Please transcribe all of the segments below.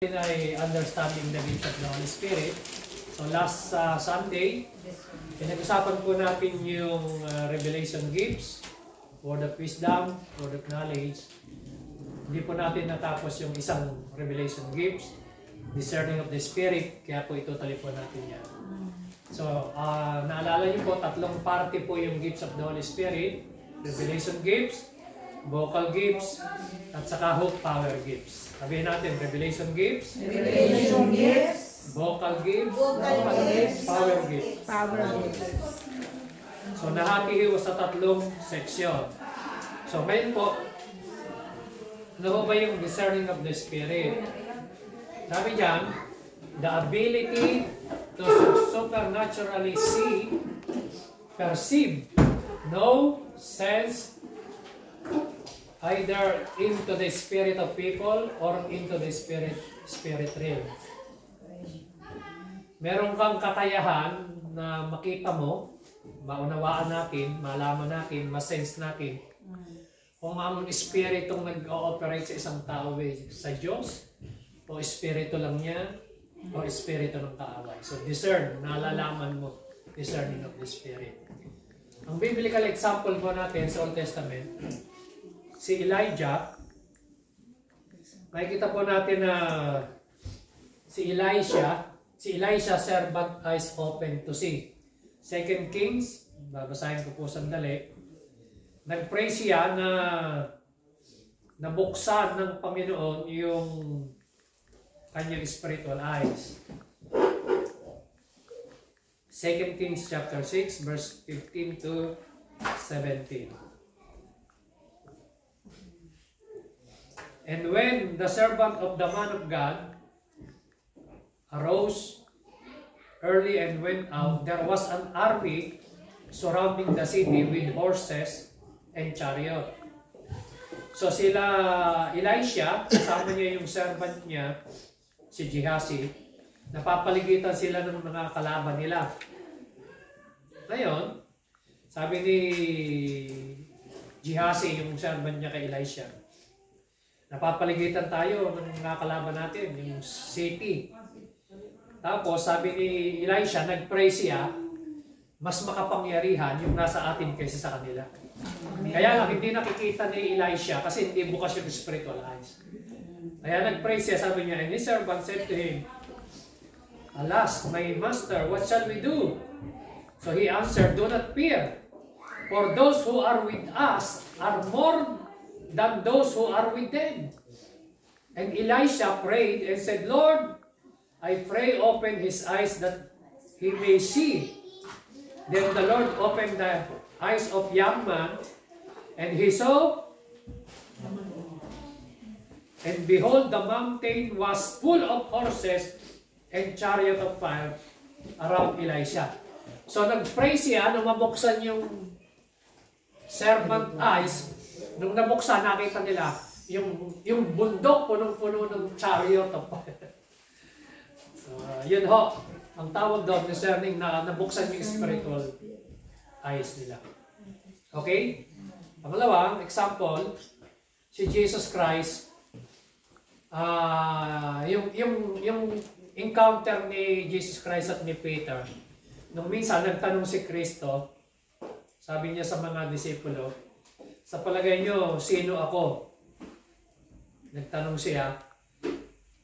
ay understanding the gifts of the Holy Spirit. So last Sunday, pinag-usapan po natin yung revelation gifts, word of wisdom, word of knowledge. Hindi po natin natapos yung isang revelation gifts, discerning of the Spirit, kaya po itutuloy po natin yan. So, naalala niyo po, tatlong parte po yung gifts of the Holy Spirit, revelation gifts, vocal gifts, at saka hope power gifts. Sabihin natin, revelation gifts, vocal gifts, power gifts. So, nahati sa tatlong seksyon. So, ngayon po, ano ba yung discerning of the Spirit? Sabi dyan, the ability to supernaturally see, perceive, know, sense, either into the spirit of people or into the spirit realm. Meron kang kakayahan na makita mo, maunawaan natin, malaman natin, masense natin kung ang espiritong nag-ooperate sa isang tao sa Diyos o espiritu lang niya o espiritu ng kaaway. So discern, nalalaman mo, discerning of the Spirit. Ang biblical example po natin sa Old Testament, si Elijah, makikita po natin na si Elisha, servant eyes open to see. 2 Kings, babasahin ko po sandali, nag-pray siya na nabuksan ng Panginoon yung kanyang spiritual eyes. 2 Kings chapter 6, verse 15 to 17. And when the servant of the man of God arose early and went out, there was an army surrounding the city with horses and chariot. So sila Elisha, kasama niya yung servant niya, si Gehazi, napapaligitan sila ng mga kalaban nila. Ngayon, sabi ni Gehazi, yung servant niya kay Elisha, napapaligitan tayo ng mga kalaban natin, yung city. Tapos sabi ni Elisha, nag-pray siya, mas makapangyarihan yung nasa atin kaysa sa kanila. Kaya lang, hindi nakikita ni Elisha kasi hindi bukas yung spiritual eyes. Kaya nag-pray siya, sabi niya, and his servant said to him, Alas, my master, what shall we do? So he answered, Do not fear, for those who are with us are more than those who are with them. And Elisha prayed and said, Lord, I pray open his eyes that he may see. Then the Lord opened the eyes of young man, and he saw, and behold, the mountain was full of horses and chariot of fire around Elisha. So nag-pray siya nung mabuksan yung servant eyes. Nung nabuksan, nakita nila yung bundok punong-puno ng chariot of fire. So yun ho, ang tawag doon, discerning na nabuksan yung spiritual eyes nila. Okay? Pangalawang example, si Jesus Christ, yung encounter ni Jesus Christ at ni Peter, nung minsan nagtanong si Kristo, sabi niya sa mga disipulo, sa palagay niyo, sino ako? Nagtanong siya.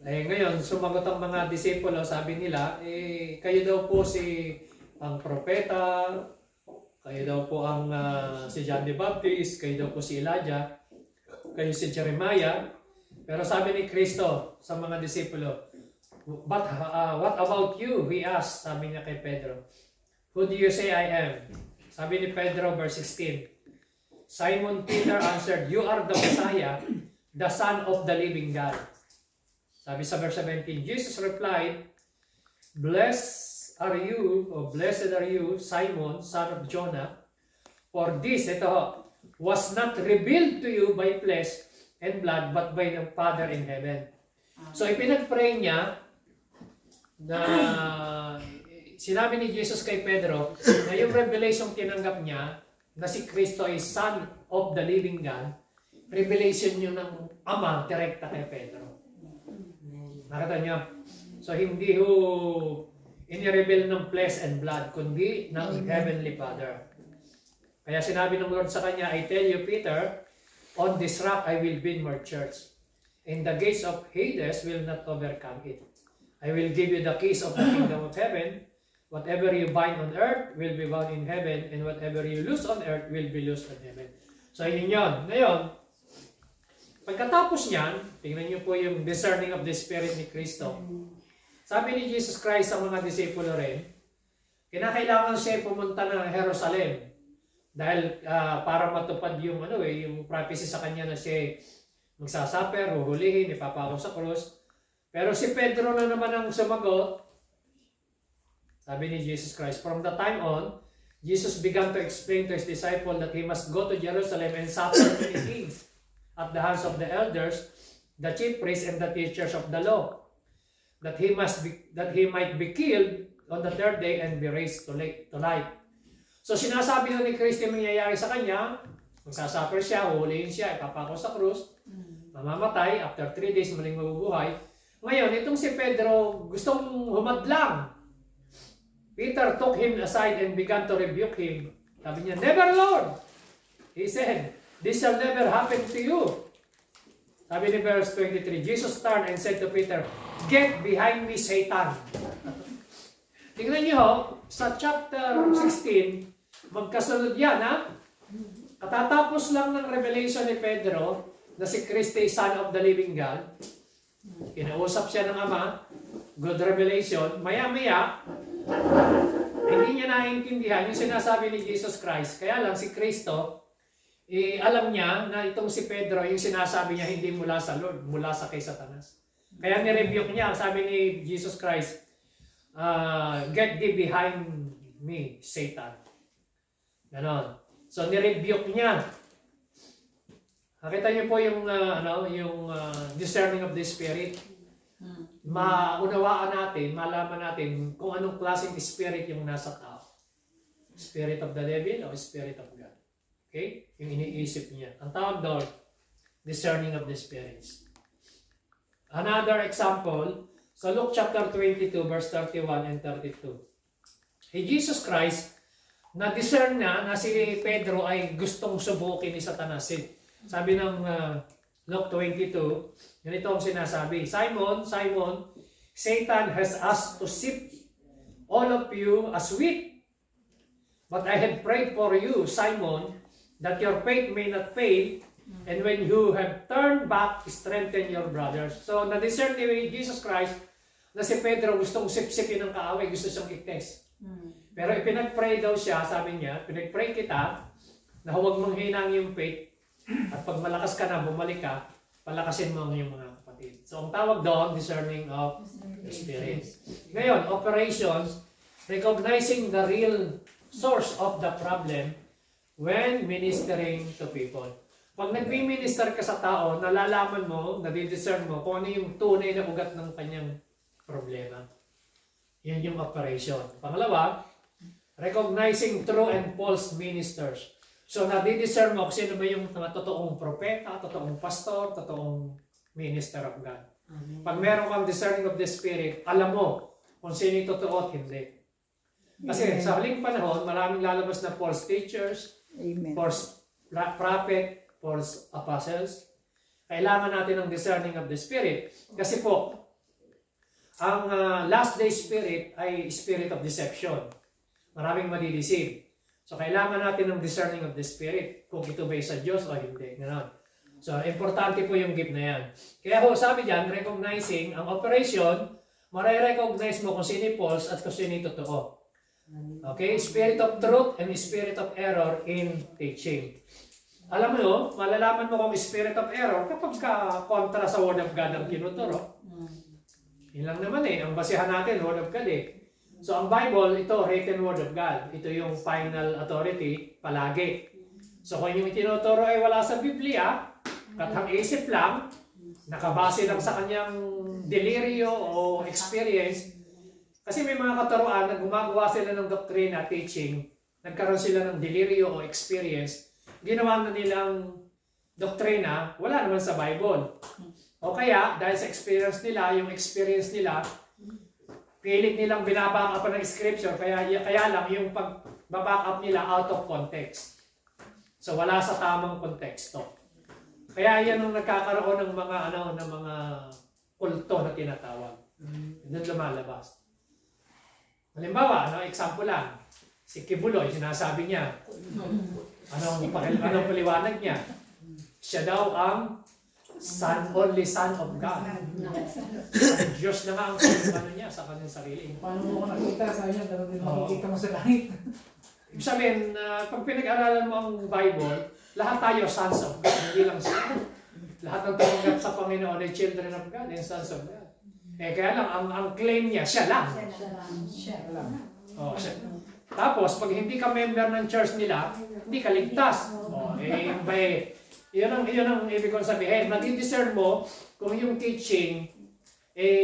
Ngayon, sumagot ang mga disipulo, sabi nila, kayo daw po ang propeta, kayo daw po ang si John the Baptist, kayo daw po si Elijah, kayo si Jeremiah. Pero sabi ni Kristo sa mga disipulo, But what about you? He asked, sabi niya kay Pedro. Who do you say I am? Sabi ni Pedro, verse 16. Simon Peter answered, You are the Messiah, the Son of the living God. Sabi sa verse 17, Jesus replied, Blessed are you, Simon, son of Jonah, for this, was not revealed to you by flesh and blood, but by the Father in heaven. So ipinag-pray niya na sinabi ni Jesus kay Pedro na yung revelation tinanggap niya na si Kristo ay Son of the living God, revelation yun ng Ama direkta kay Pedro. Nakita niyo? So, hindi ho inireveal ng flesh and blood, kundi ng Heavenly Father. Kaya sinabi ng Lord sa kanya, I tell you, Peter, on this rock I will build my church, and the gates of Hades will not overcome it. I will give you the keys of the kingdom of heaven. Whatever you bind on earth will be bound in heaven, and whatever you loose on earth will be loosed on heaven. So, yun yun. Ngayon, pagkatapos niyan, tingnan niyo po yung discerning of the Spirit ni Kristo. Sabi ni Jesus Christ sa mga disipulo rin, kinakailangan siya pumunta ng Jerusalem dahil para matupad yung yung prophecy sa kanya na siya magsasaper, huhulihin, ipapako sa krus. Pero si Pedro na naman ang sumagot. Sabi ni Jesus Christ, from the time on, Jesus began to explain to his disciple that he must go to Jerusalem and suffer many things at the hands of the elders, the chief priests, and the teachers of the law, that he might be killed on the third day and be raised to life. So sinasabi na ni Kristo yung mangyayari sa kanya, magsasuffer siya, huhulihin siya, ipapako sa krus, mamamatay, after 3 days muling mabubuhay. Ngayon, itong si Pedro gustong humadlang. Peter took him aside and began to rebuke him. Sabi niya, never, Lord! He said, this shall never happen to you. Sabi ni verse 23, Jesus turned and said to Peter, get behind me, Satan. Tingnan niyo, sa chapter 16, magkasunod yan, ha? Katatapos lang ng revelation ni Pedro na si Christ ay Son of the Living God. Kinausap siya ng Ama, good revelation. Maya-maya, hindi niya naiintindihan yung sinasabi ni Jesus Christ. Kaya lang si Kristo, alam niya na itong si Pedro, yung sinasabi niya hindi mula sa Lord, mula sa kay Satanas. Kaya ni-rebuke niya, sabi ni Jesus Christ, get thee behind me, Satan. Ganon. So ni-rebuke niya. Nakita niyo po yung discerning of the Spirit. Maunawaan natin, malaman natin kung anong klaseng spirit yung nasa tao. Spirit of the devil o Spirit of God. Okay? Yung iniisip niya. Ang tawag doon, discerning of the spirits. Another example, sa Luke chapter 22, verse 31 and 32. Jesus Christ, na-discern na si Pedro ay gustong subukin ni Satanas. Sabi ng Luke 22, ganito ang sinasabi, Simon, Simon, Satan has asked to sift all of you as wheat. But I had prayed for you, Simon, that your faith may not fail, and when you have turned back, strengthen your brothers. So, na-discern ni Jesus Christ na si Pedro gustong sipsipin ng kaaway, gusto siyang i-test. Pero ipinag-pray daw siya, sabi niya, pinag-pray kita na huwag mong hinang yung faith, at pag malakas ka na, bumalik ka, palakasin mo ang iyong mga kapatid. So, ang tawag doon, discerning of the Spirit. Ngayon, operations, recognizing the real source of the problem when ministering to people. Pag nag-minister ka sa tao, nalalaman mo, nadidiscern mo kung ano yung tunay na ugat ng kanyang problema. Yun yung operation. Pangalawa, recognizing true and false ministers. So, nadidiscern mo kung sino ba yung totoong propeta, totoong pastor, totoong minister of God. Pag meron kang discerning of the Spirit, alam mo kung sino yung totoo at hindi. Kasi sa huling panahon, maraming lalabas na false teachers, false prophet, false apostles. Kailangan natin ng discerning of the Spirit. Kasi po, ang last day spirit ay spirit of deception. Maraming madideceive. So, kailangan natin ng discerning of the Spirit kung ito ba sa Diyos o hindi. Ganon. So, importante po yung gift na yan. Kaya ho, sabi dyan, recognizing ang operation, marirecognize mo kung sino false at kung sino totoo. Okay? Spirit of truth and spirit of error in teaching. Alam mo, malalaman mo kung spirit of error kapag kontra sa Word of God ang tinuturo. Yun lang naman ang basihan natin, Word of God So, ang Bible, ito, written Word of God. Ito yung final authority palagi. So, kung yung itinuturo ay wala sa Biblia, katang-isip lang, nakabase lang sa kanyang delirio o experience, kasi may mga katuruan na gumagawa sila ng doctrina, teaching, nagkaroon sila ng delirio o experience, ginawa na nilang doktrina, wala naman sa Bible. O kaya, dahil sa experience nila, pilit nilang binaback up ng scripture, kaya lang yung pag-back up nila out of context. So wala sa tamang konteksto. Kaya yan ang nagkakaroon ng mga ng mga kulto na tinatawag. Doon lumalabas. Halimbawa, example lang, si Kibuloy, sinasabi niya, anong paliwanag niya? Siya daw ang only son of God. Diyos na nga ang niya sa kanyang sarili. Paano mo ko nakita sa inyo, pero din makikita mo sa langit. Ibig sabihin, pag pinag-aralan mo ang Bible, lahat tayo sons of God, hindi lang siya. Lahat ng tumanggap sa Panginoon ay children of God, and sons of God. Kaya lang, ang claim niya, siya lang. Siya lang. Siya. Tapos, pag hindi ka member ng church nila, hindi ka ligtas. Yun ang ibig kong sabihin. Madi-discern mo kung yung teaching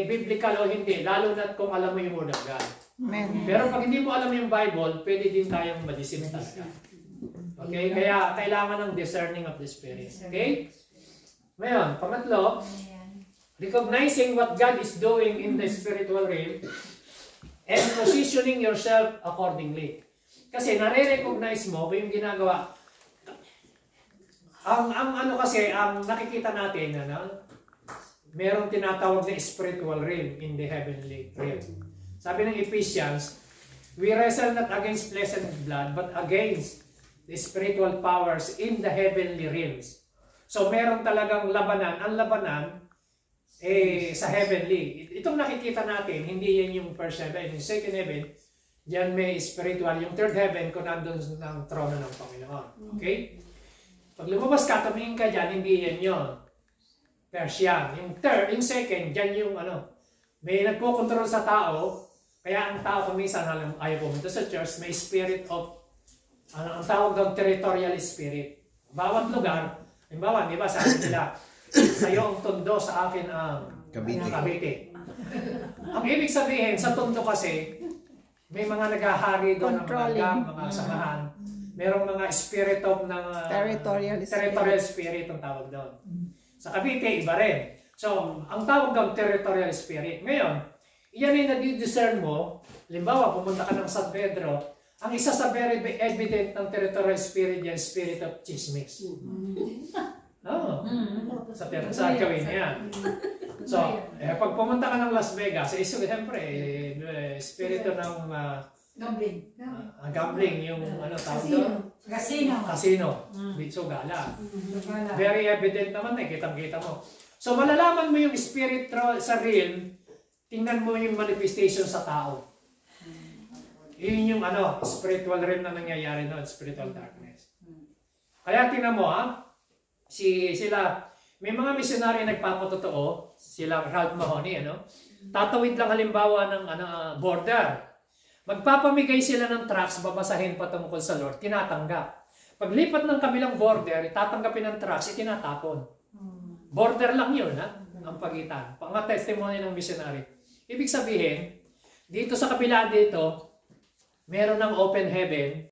biblical o hindi, lalo na kung alam mo yung Word of God. Amen. Pero pag hindi mo alam yung Bible, pwede din tayong madisip talaga. Okay? Kaya kailangan ng discerning of the Spirit. Okay? Ngayon, pangatlo, recognizing what God is doing in the spiritual realm and positioning yourself accordingly. Kasi nare-recognize mo yung ginagawa. Ang nakikita natin, merong tinatawag na spiritual realm in the heavenly realm. Sabi ng Ephesians, we wrestle not against flesh and blood, but against the spiritual powers in the heavenly realms. So meron talagang labanan. Ang labanan, sa heavenly. Itong nakikita natin, hindi yan yung first heaven. Yung second heaven, diyan may spiritual. Yung third heaven, kung nandun ng trono ng Panginoon. Okay? Pag lumabas ka, tumingin ka dyan, hindi yan yun. Persian. Yung second, dyan yung may nagpo-control sa tao, kaya ang tao kuminsan ayaw pumunta sa church, may spirit of, ang tawag doon, territorial spirit. Bawat lugar, halimbawa, di ba, sabi nila, sa'yo ang tondo, sa akin ang Cavite. Ang ibig sabihin, sa tondo kasi, may mga naghahari doon ng mga samahan. Merong mga spirit of territorial spirit ang tawag doon. Sa Cavite, iba rin. So, ang tawag doon, territorial spirit. Ngayon, iyan ay nadi-discern mo. Halimbawa, pumunta ka ng San Pedro, ang isa sa very evident ng territorial spirit yan, spirit of chismis. Sa gawin niya. So, pag pumunta ka ng Las Vegas, siyempre, spirito ng gambling, yung tawag doon? Casino. So, gala. Very evident naman, kitang-kita mo. So, malalaman mo yung spirit sa realm, tingnan mo yung manifestation sa tao. Yun yung spiritual realm na nangyayari doon, spiritual darkness. Kaya tingnan mo, may mga misyonary nagpapatotoo, sila Ralph Mahoney, tatawid lang halimbawa ng border. Magpapamigay sila ng tracts, babasahin patungkol sa Lord, tinatanggap. Paglipat ng kabilang border, tatanggapin ng tracts, itinatapon. Border lang yun, ang pagitan. Mga testimony ng missionary. Ibig sabihin, dito sa kabila dito, meron ng open heaven,